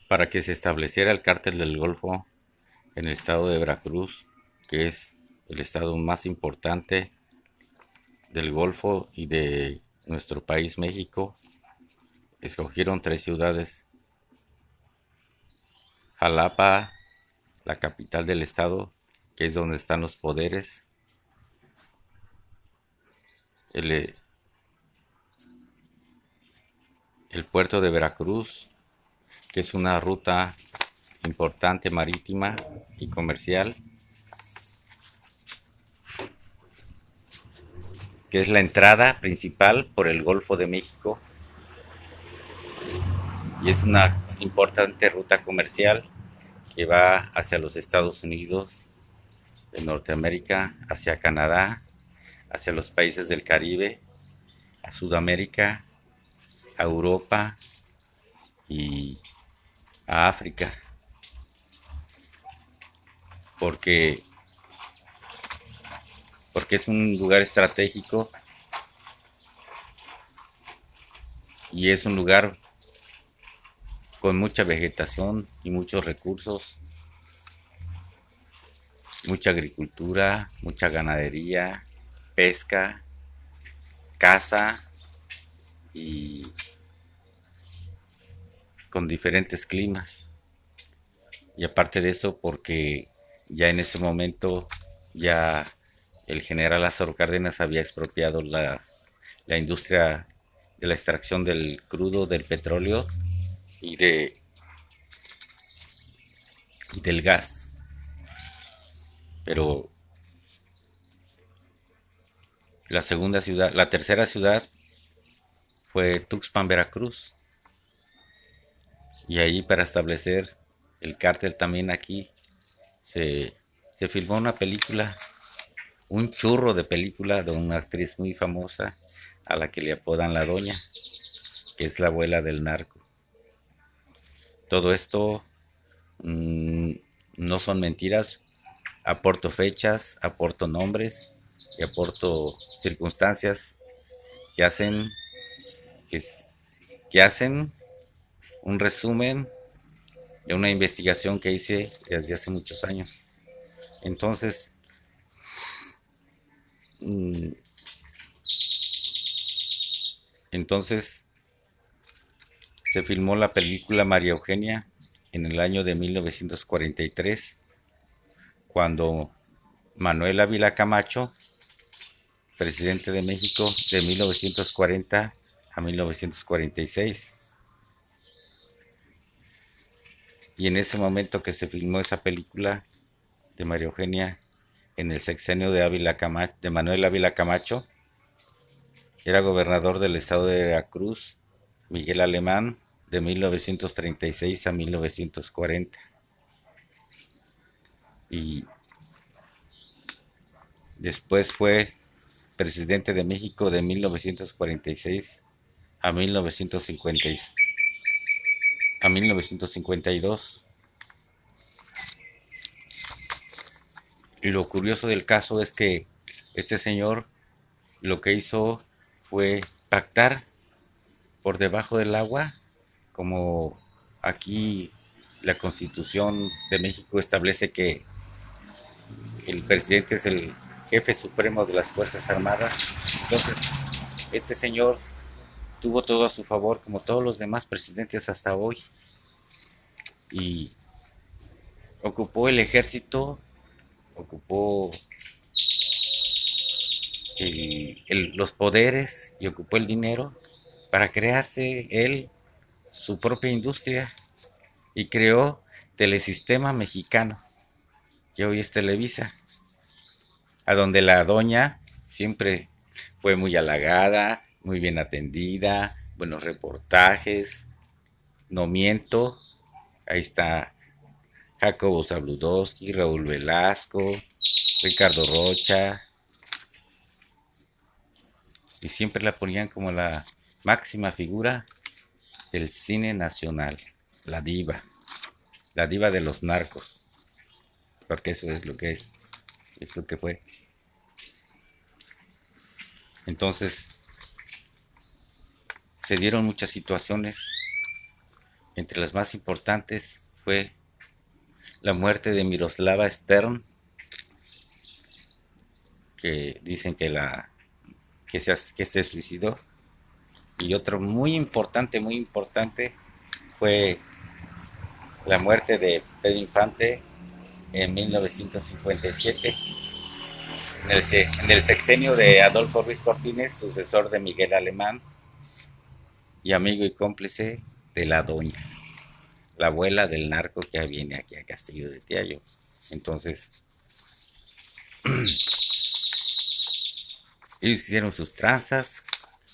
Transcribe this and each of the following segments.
para que se estableciera el cártel del Golfo en el estado de Veracruz, que es el estado más importante del Golfo y de nuestro país México. Escogieron tres ciudades: Jalapa, la capital del estado, que es donde están los poderes, el, el puerto de Veracruz, que es una ruta importante marítima y comercial, que es la entrada principal por el Golfo de México y es una importante ruta comercial que va hacia los Estados Unidos de Norteamérica, hacia Canadá, hacia los países del Caribe, a Sudamérica, a Europa y a África, porque, porque es un lugar estratégico y es un lugar con mucha vegetación y muchos recursos, mucha agricultura, mucha ganadería, pesca, caza y con diferentes climas. Y aparte de eso, porque ya en ese momento ya el general Lázaro Cárdenas había expropiado la industria de la extracción del crudo, del petróleo y, y del gas. Pero la tercera ciudad fue Tuxpan, Veracruz. Y ahí para establecer el cártel también aquí se, se filmó una película, un churro de película de una actriz muy famosa a la que le apodan la Doña, que es la abuela del narco. Todo esto mmm, no son mentiras, aporto fechas, aporto nombres y aporto circunstancias que hacen que, que hacen un resumen de una investigación que hice desde hace muchos años. Entonces, mmm, entonces se filmó la película María Eugenia en el año de 1943, cuando Manuel Ávila Camacho, presidente de México de 1940 a 1946. Y en ese momento que se filmó esa película de María Eugenia, en el sexenio de Manuel Ávila Camacho, era gobernador del estado de Veracruz Miguel Alemán de 1936 a 1940. Y después fue presidente de México de 1946 a 1950, a 1952. Y lo curioso del caso es que este señor lo que hizo fue pactar por debajo del agua, como aquí la Constitución de México establece que el presidente es el jefe supremo de las Fuerzas Armadas. Entonces, este señor tuvo todo a su favor, como todos los demás presidentes hasta hoy, y ocupó el ejército, ocupó los poderes y ocupó el dinero para crearse él su propia industria y creó Telesistema Mexicano, que hoy es Televisa, a donde la doña siempre fue muy halagada, muy bien atendida, buenos reportajes, no miento, ahí está Jacobo Zabludowski, Raúl Velasco, Ricardo Rocha, y siempre la ponían como la máxima figura del cine nacional, la la diva de los narcos, porque eso es lo que fue. Entonces, se dieron muchas situaciones Entre las más importantes fue la muerte de Miroslava Stern, que dicen que se suicidó. Y otro muy importante, fue la muerte de Pedro Infante en 1957, en el sexenio de Adolfo Ruiz Cortines, sucesor de Miguel Alemán y amigo y cómplice de la doña, la abuela del narco que viene aquí a Castillo de Tiallo. Entonces, ellos hicieron sus tranzas,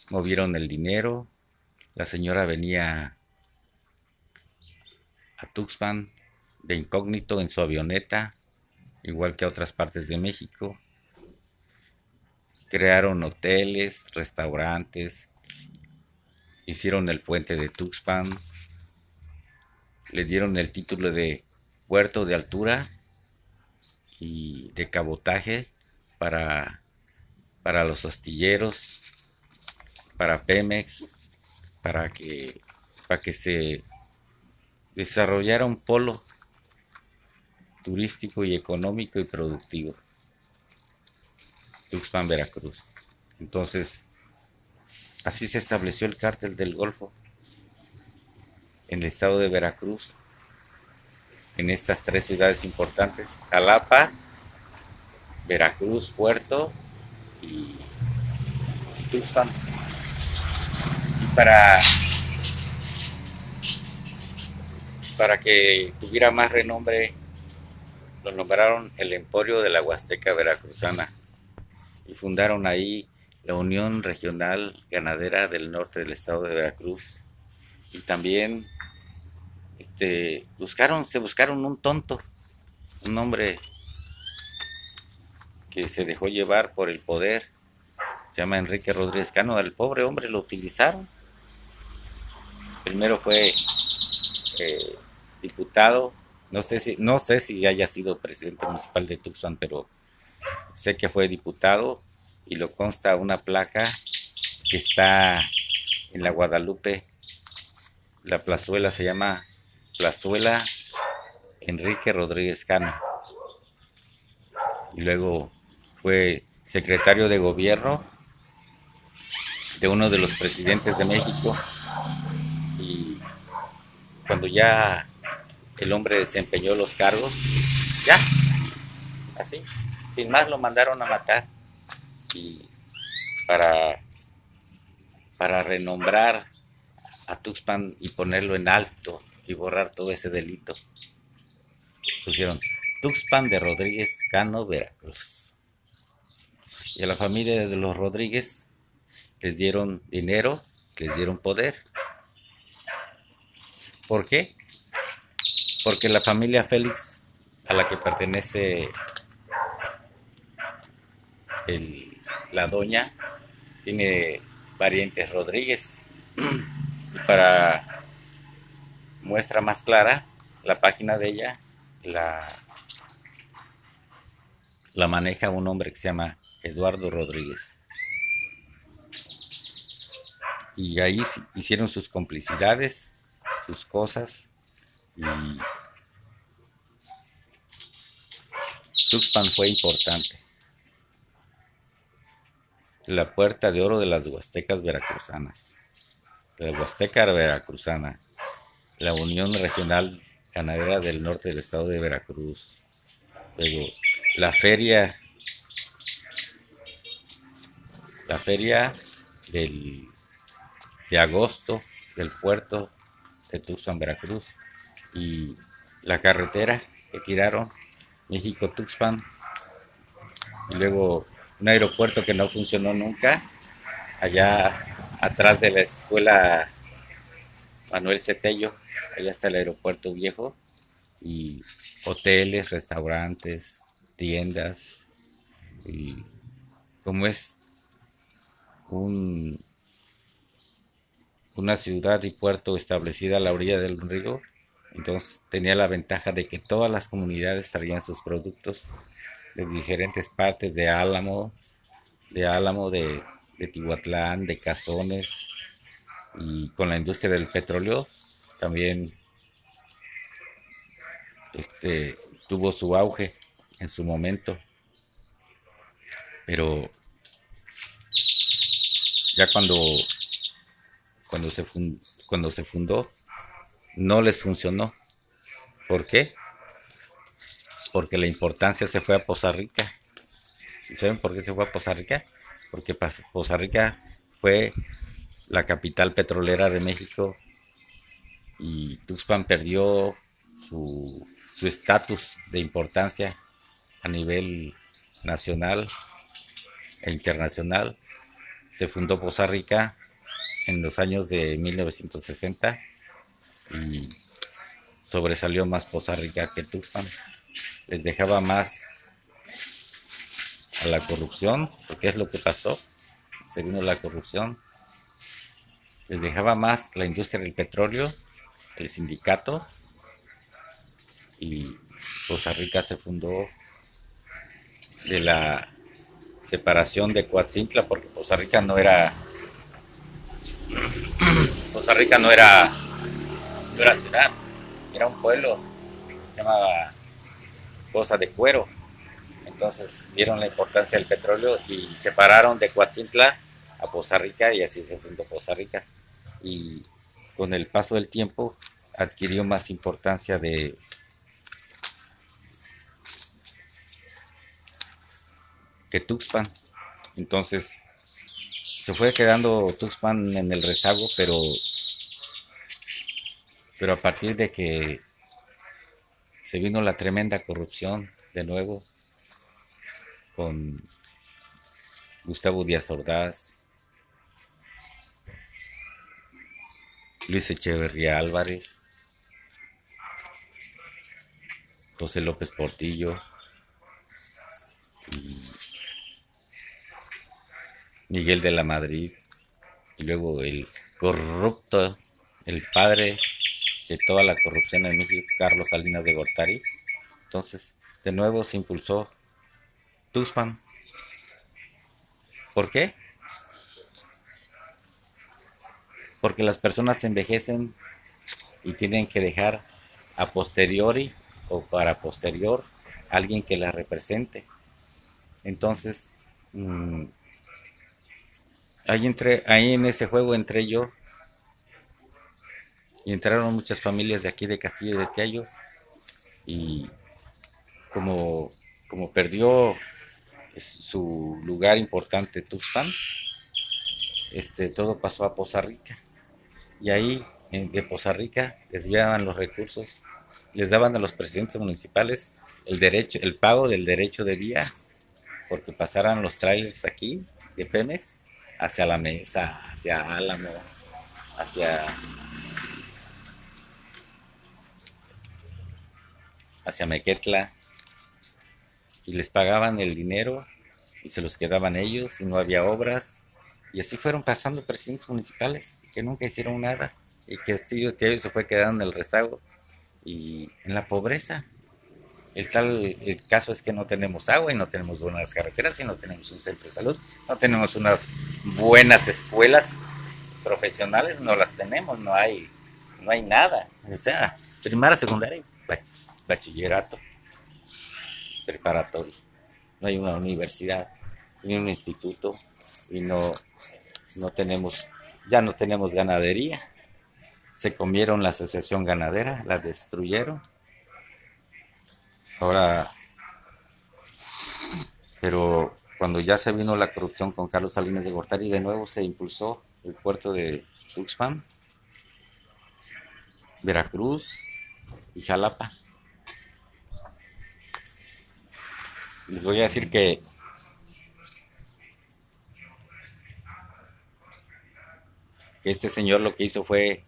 movieron el dinero, la señora venía a Tuxpan de incógnito en su avioneta, igual que a otras partes de México. Crearon hoteles, restaurantes, hicieron el puente de Tuxpan, le dieron el título de puerto de altura y de cabotaje para, para los astilleros, para Pemex, para que se desarrollara un polo turístico y económico y productivo. Tuxpan, Veracruz. Entonces, así se estableció el cártel del Golfo en el estado de Veracruz, en estas tres ciudades importantes: Jalapa, Veracruz, Puerto y Tuxpan. Y para que tuviera más renombre, lo nombraron el Emporio de la Huasteca Veracruzana y fundaron ahí la Unión Regional Ganadera del Norte del estado de Veracruz. Y también se buscaron un tonto, un hombre que se dejó llevar por el poder, se llama Enrique Rodríguez Cano. Al pobre hombre lo utilizaron. Primero fue diputado, no sé si haya sido presidente municipal de Tuxpan, pero sé que fue diputado y lo consta una placa que está en la Guadalupe. La plazuela se llama Plazuela Enrique Rodríguez Cano. Y luego fue secretario de gobierno de uno de los presidentes de México. Y cuando ya el hombre desempeñó los cargos, ya, así, sin más lo mandaron a matar. Y para, para renombrar a Tuxpan y ponerlo en alto y borrar todo ese delito, pusieron Tuxpan de Rodríguez Cano, Veracruz. Y a la familia de los Rodríguez les dieron dinero, les dieron poder. ¿Por qué? Porque la familia Félix, a la que pertenece la doña, tiene parientes Rodríguez. Y para muestra más clara, la página de ella la maneja un hombre que se llama Eduardo Rodríguez. Y ahí hicieron sus complicidades, sus cosas. Y Tuxpan fue importante. La puerta de oro de las Huastecas Veracruzanas. De la Huasteca Veracruzana. La Unión Regional Ganadera del Norte del estado de Veracruz. Luego, la feria de agosto del puerto de Tuxpan, Veracruz. Y la carretera que tiraron, México-Tuxpan. Y luego un aeropuerto que no funcionó nunca, allá atrás de la escuela Manuel Cetello. Allá está el aeropuerto viejo. Y hoteles, restaurantes, tiendas. Y como es una ciudad y puerto establecida a la orilla del río, entonces tenía la ventaja de que todas las comunidades traían sus productos de diferentes partes de de Tihuatlán, de Cazones. Y con la industria del petróleo también tuvo su auge en su momento, pero ya cuando se fundó, no les funcionó. ¿Por qué? Porque la importancia se fue a Poza Rica. ¿Y saben por qué se fue a Poza Rica? Porque Poza Rica fue la capital petrolera de México y Tuxpan perdió su estatus de importancia a nivel nacional e internacional. Se fundó Poza Rica en los años de 1960 y sobresalió más Poza Rica que Tuxpan. Les dejaba más a la corrupción, porque es lo que pasó, se vino la corrupción, les dejaba más la industria del petróleo, el sindicato, y Poza Rica se fundó de la separación de Coatzintla, porque Poza Rica no era ciudad, era un pueblo, se llamaba Poza de Cuero. Entonces vieron la importancia del petróleo y separaron de Coatzintla a Poza Rica y así se fundó Poza Rica. Y con el paso del tiempo adquirió más importancia que Tuxpan. Entonces se fue quedando Tuxpan en el rezago, pero a partir de que se vino la tremenda corrupción de nuevo con Gustavo Díaz Ordaz, Luis Echeverría Álvarez, José López Portillo y Miguel de la Madrid, y luego el corrupto, el padre de toda la corrupción en México, Carlos Salinas de Gortari. Entonces, de nuevo se impulsó Tuxpan. ¿Por qué? Porque las personas envejecen y tienen que dejar a posteriori o para posterior alguien que las represente. Entonces, ahí en ese juego entré yo y entraron muchas familias de aquí de Castillo de Tiallo y como, como perdió su lugar importante Tuxpan, todo pasó a Poza Rica y ahí de Poza Rica desviaban los recursos, les daban a los presidentes municipales el pago del derecho de vía porque pasaran los trailers aquí de Pemex hacia la Mesa, hacia Álamo, hacia Mequetla, y les pagaban el dinero y se los quedaban ellos y no había obras. Y así fueron pasando presidentes municipales que nunca hicieron nada y que ellos se fue quedando en el rezago y en la pobreza. El caso es que no tenemos agua y no tenemos buenas carreteras y no tenemos un centro de salud, no tenemos unas buenas escuelas profesionales, no las tenemos, no hay nada. O sea, primaria, secundaria, bachillerato, preparatorio. No hay una universidad, ni un instituto y no tenemos, ya no tenemos ganadería. Se comieron la asociación ganadera, la destruyeron. Ahora, pero cuando ya se vino la corrupción con Carlos Salinas de Gortari, de nuevo se impulsó el puerto de Tuxpan, Veracruz y Jalapa. Les voy a decir que este señor lo que hizo fue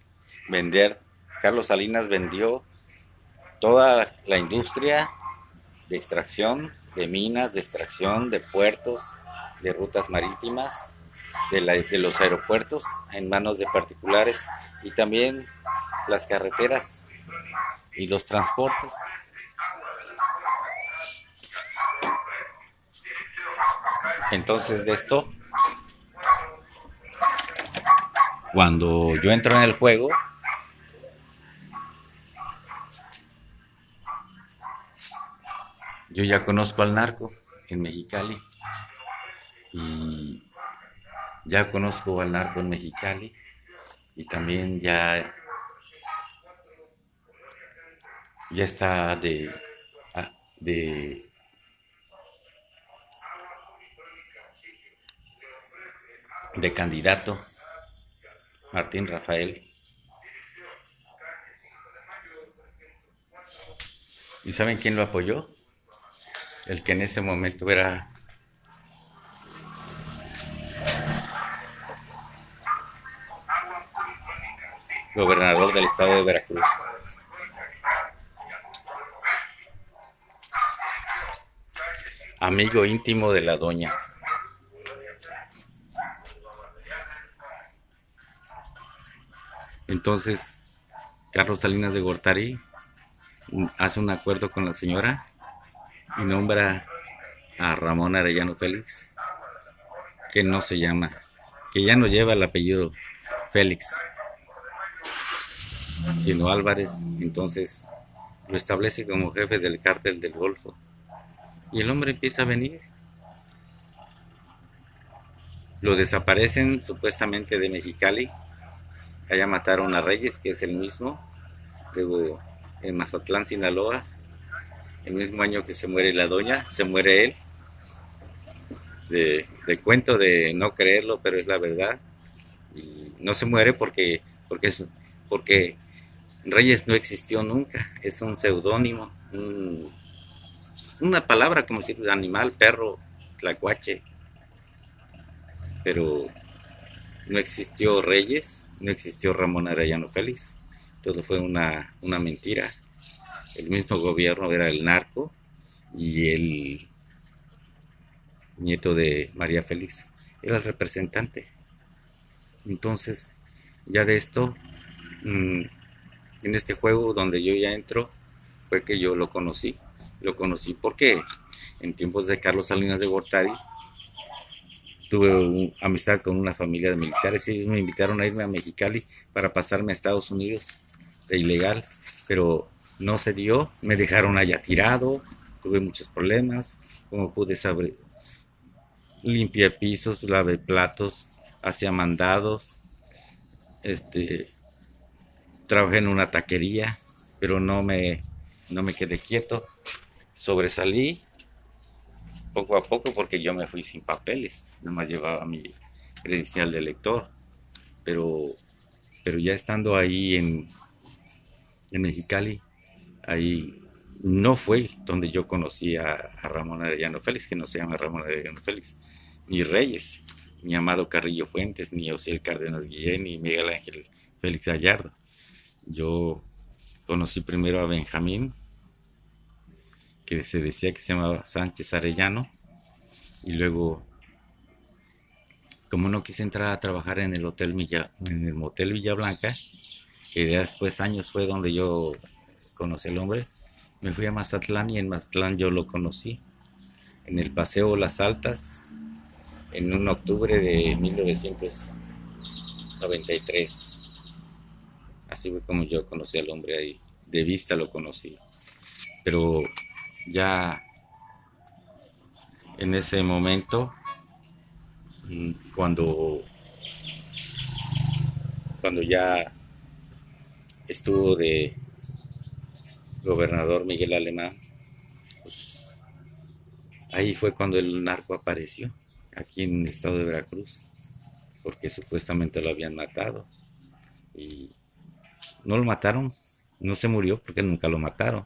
vender, Carlos Salinas vendió toda la industria de extracción, de minas, de extracción, de puertos, de rutas marítimas, de los aeropuertos en manos de particulares y también las carreteras y los transportes. Entonces de esto, cuando yo entro en el juego, Yo ya conozco al narco en Mexicali y ya conozco al narco en Mexicali y también ya está ah, de, de candidato Martín Rafael. ¿Y saben quién lo apoyó? El que en ese momento era gobernador del estado de Veracruz. Amigo íntimo de la doña. Entonces, Carlos Salinas de Gortari hace un acuerdo con la señora y nombra a Ramón Arellano Félix, que no se llama, que ya no lleva el apellido Félix, sino Álvarez. Entonces lo establece como jefe del cártel del Golfo. Y el hombre empieza a venir. Lo desaparecen supuestamente de Mexicali. Allá mataron a Reyes, que es el mismo. Luego en Mazatlán, Sinaloa, el mismo año que se muere la doña, se muere él. De cuento de no creerlo, pero es la verdad. Y no se muere porque Reyes no existió nunca. Es un seudónimo, una palabra como decir animal, perro, tlacuache. Pero no existió Reyes, no existió Ramón Arellano Félix. Todo fue una mentira. El mismo gobierno era el narco y el nieto de María Félix era el representante. Entonces, ya de esto, en este juego donde yo ya entro, fue que yo lo conocí. Lo conocí porque en tiempos de Carlos Salinas de Gortari tuve amistad con una familia de militares y ellos me invitaron a irme a Mexicali para pasarme a Estados Unidos de ilegal, pero no se dio, me dejaron allá tirado, tuve muchos problemas, como pude saber, limpié pisos, lavé platos, hacía mandados, trabajé en una taquería, pero no me quedé quieto, sobresalí poco a poco porque yo me fui sin papeles, nomás llevaba mi credencial de lector, pero, pero ya estando ahí en Mexicali, ahí no fue donde yo conocí a Ramón Arellano Félix, que no se llama Ramón Arellano Félix, ni Reyes, ni Amado Carrillo Fuentes, ni Osiel Cárdenas Guillén, ni Miguel Ángel Félix Gallardo. Yo conocí primero a Benjamín, que se decía que se llamaba Sánchez Arellano, y luego, como no quise entrar a trabajar en el en el motel Villa Blanca, que ya después años fue donde yo conocí al hombre, me fui a Mazatlán y en Mazatlán yo lo conocí en el Paseo Las Altas en un octubre de 1993. Así fue como yo conocí al hombre ahí, de vista lo conocí, pero ya en ese momento, cuando, cuando ya estuvo de gobernador Miguel Alemán, pues ahí fue cuando el narco apareció, aquí en el estado de Veracruz, porque supuestamente lo habían matado. Y no lo mataron, no se murió porque nunca lo mataron.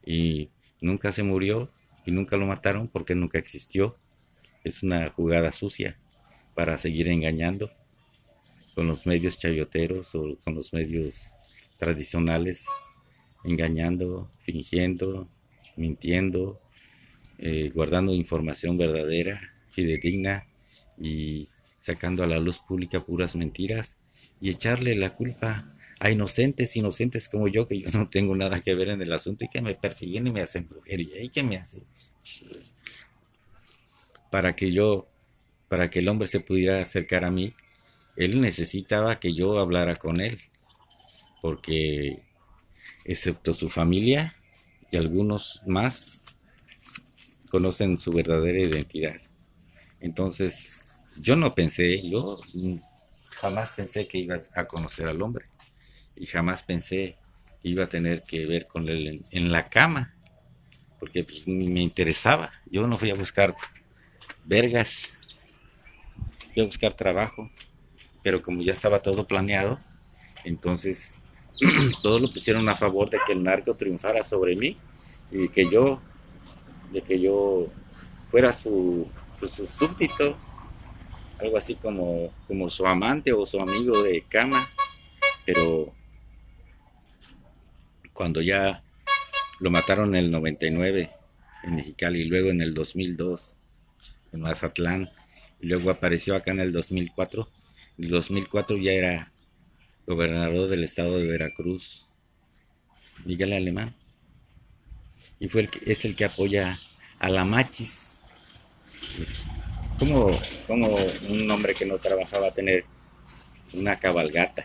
Y nunca se murió y nunca lo mataron porque nunca existió. Es una jugada sucia para seguir engañando con los medios chayoteros o con los medios tradicionales, engañando, fingiendo, mintiendo, guardando información verdadera, fidedigna y sacando a la luz pública puras mentiras y echarle la culpa a inocentes como yo, que yo no tengo nada que ver en el asunto y que me persiguen y me hacen brujería y que me hacen para que yo, para que el hombre se pudiera acercar a mí. Él necesitaba que yo hablara con él, porque excepto su familia y algunos más, conocen su verdadera identidad. Entonces, yo no pensé, yo jamás pensé que iba a conocer al hombre y jamás pensé que iba a tener que ver con él en la cama, porque pues ni me interesaba. Yo no fui a buscar vergas, fui a buscar trabajo, pero como ya estaba todo planeado, entonces todos lo pusieron a favor de que el narco triunfara sobre mí y de que yo fuera pues, su súbdito, algo así como su amante o su amigo de cama, pero cuando ya lo mataron en el 99 en Mexicali y luego en el 2002 en Mazatlán y luego apareció acá en el 2004. En el 2004 ya era gobernador del estado de Veracruz, Miguel Alemán, y es el que apoya a la Machis. Como, como un hombre que no trabajaba a tener una cabalgata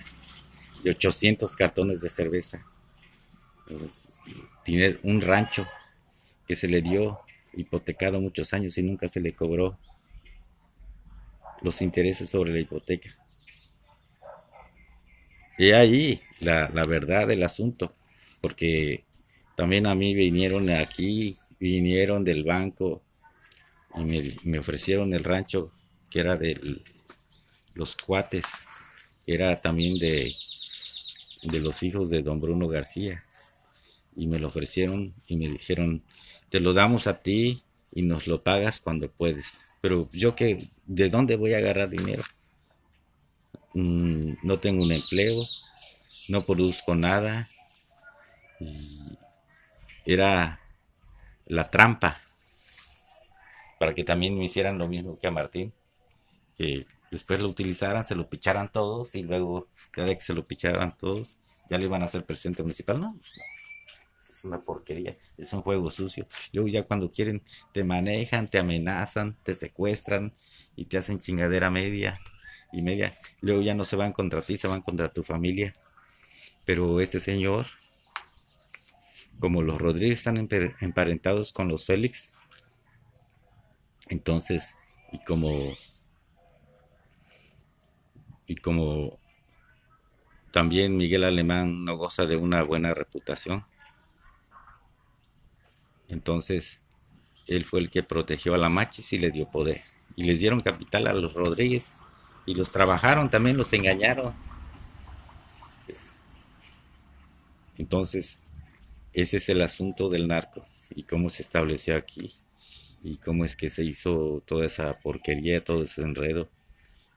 de 800 cartones de cerveza. Entonces, tiene un rancho que se le dio hipotecado muchos años y nunca se le cobró los intereses sobre la hipoteca. Y ahí la verdad del asunto, porque también a mí vinieron aquí, vinieron del banco y me ofrecieron el rancho que era de los cuates, que era también de los hijos de don Bruno García. Y me lo ofrecieron y me dijeron, te lo damos a ti y nos lo pagas cuando puedes. Pero yo que, ¿de dónde voy a agarrar dinero? No tengo un empleo, no produzco nada. Era la trampa para que también me hicieran lo mismo que a Martín, que después lo utilizaran, se lo picharan todos y luego, ya de que se lo pichaban todos, ya le iban a hacer presidente municipal. No, pues, es una porquería, es un juego sucio. Luego ya cuando quieren te manejan, te amenazan, te secuestran y te hacen chingadera media y media. Luego ya no se van contra ti, se van contra tu familia. Pero este señor, como los Rodríguez están emparentados con los Félix, entonces, y como también Miguel Alemán no goza de una buena reputación, entonces él fue el que protegió a la Machis y le dio poder. Y les dieron capital a los Rodríguez y los trabajaron también, los engañaron. Entonces, ese es el asunto del narco y cómo se estableció aquí y cómo es que se hizo toda esa porquería, todo ese enredo.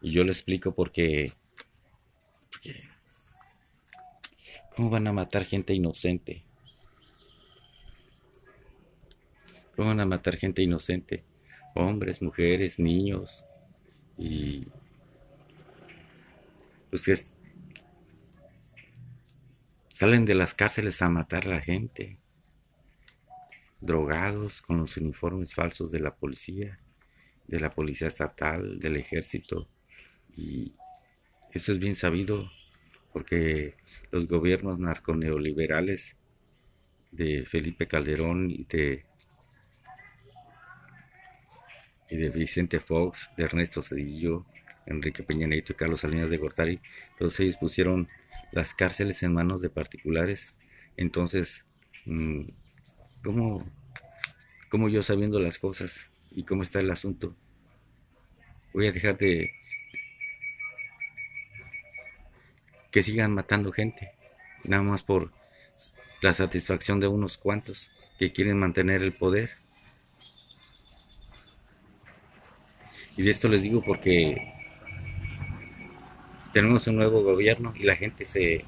Y yo lo explico porque ¿cómo van a matar gente inocente? ¿Cómo van a matar gente inocente? Hombres, mujeres, niños. Y pues salen de las cárceles a matar a la gente. Drogados con los uniformes falsos de la policía estatal, del ejército. Y eso es bien sabido porque los gobiernos narconeoliberales de Felipe Calderón y de Vicente Fox, de Ernesto Zedillo, Enrique Peña Nieto y Carlos Salinas de Gortari, todos ellos pusieron las cárceles en manos de particulares. Entonces, ¿cómo, cómo yo sabiendo las cosas y cómo está el asunto, voy a dejar de que sigan matando gente? Nada más por la satisfacción de unos cuantos que quieren mantener el poder. Y de esto les digo porque tenemos un nuevo gobierno y la gente se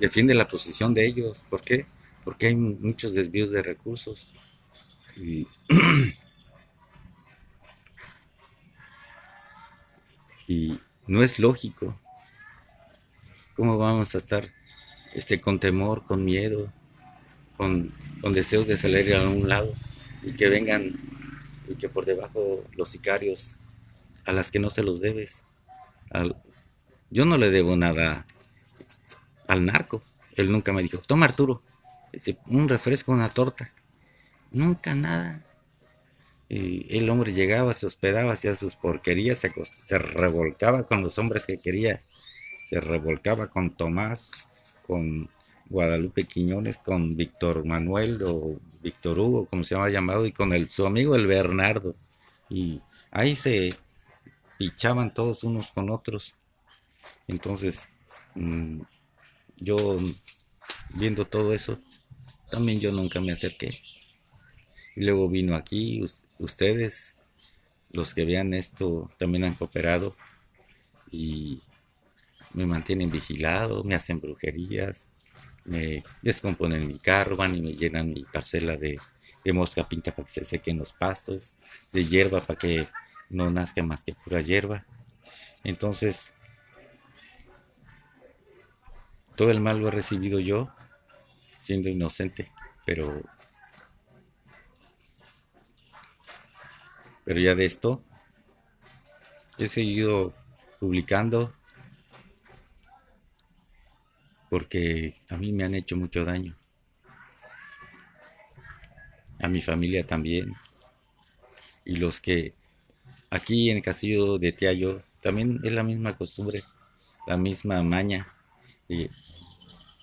defiende la posición de ellos. ¿Por qué? Porque hay muchos desvíos de recursos. Y, y no es lógico. ¿Cómo vamos a estar con temor, con miedo, con deseos de salir a un lado y que vengan y que por debajo los sicarios a las que no se los debes? Al, yo no le debo nada al narco. Él nunca me dijo, toma Arturo, Un refresco, una torta. Nunca nada. Y el hombre llegaba, se hospedaba, hacía sus porquerías, se revolcaba con los hombres que quería. Se revolcaba con Tomás, con Guadalupe Quiñones, con Víctor Manuel o Víctor Hugo, como se llama llamado, y con su amigo el Bernardo. Y ahí se pichaban todos unos con otros. Entonces, mm, yo viendo todo eso, también yo nunca me acerqué. Y luego vino aquí, ustedes, los que vean esto, también han cooperado y me mantienen vigilado, me hacen brujerías, me descomponen mi carro, van y me llenan mi parcela de mosca pinta para que se sequen los pastos, de hierba para que no nazca más que pura hierba. Entonces, todo el mal lo he recibido yo, siendo inocente, pero, pero ya de esto he seguido publicando porque a mí me han hecho mucho daño, a mi familia también, y los que aquí en el Castillo de Tiayo también es la misma costumbre, la misma maña. Y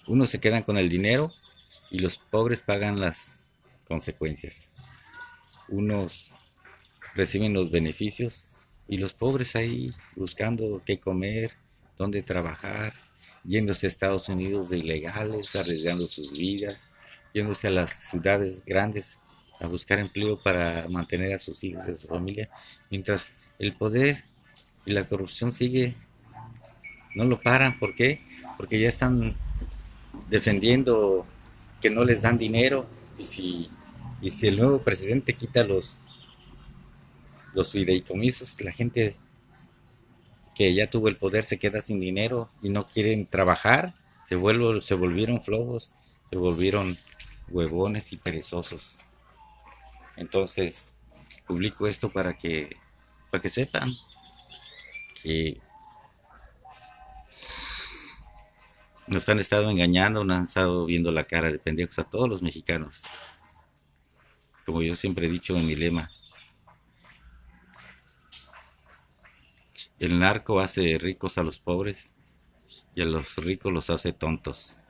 unos se quedan con el dinero y los pobres pagan las consecuencias. Unos reciben los beneficios y los pobres ahí buscando qué comer, dónde trabajar, yéndose a Estados Unidos de ilegales, arriesgando sus vidas, yéndose a las ciudades grandes a buscar empleo para mantener a sus hijos y a su familia, mientras el poder y la corrupción sigue, no lo paran. ¿Por qué? Porque ya están defendiendo que no les dan dinero y si el nuevo presidente quita los fideicomisos, la gente que ya tuvo el poder se queda sin dinero y no quieren trabajar, se volvieron flojos, se volvieron huevones y perezosos. Entonces, publico esto para que sepan que nos han estado engañando, nos han estado viendo la cara de pendejos a todos los mexicanos. Como yo siempre he dicho en mi lema, el narco hace ricos a los pobres y a los ricos los hace tontos.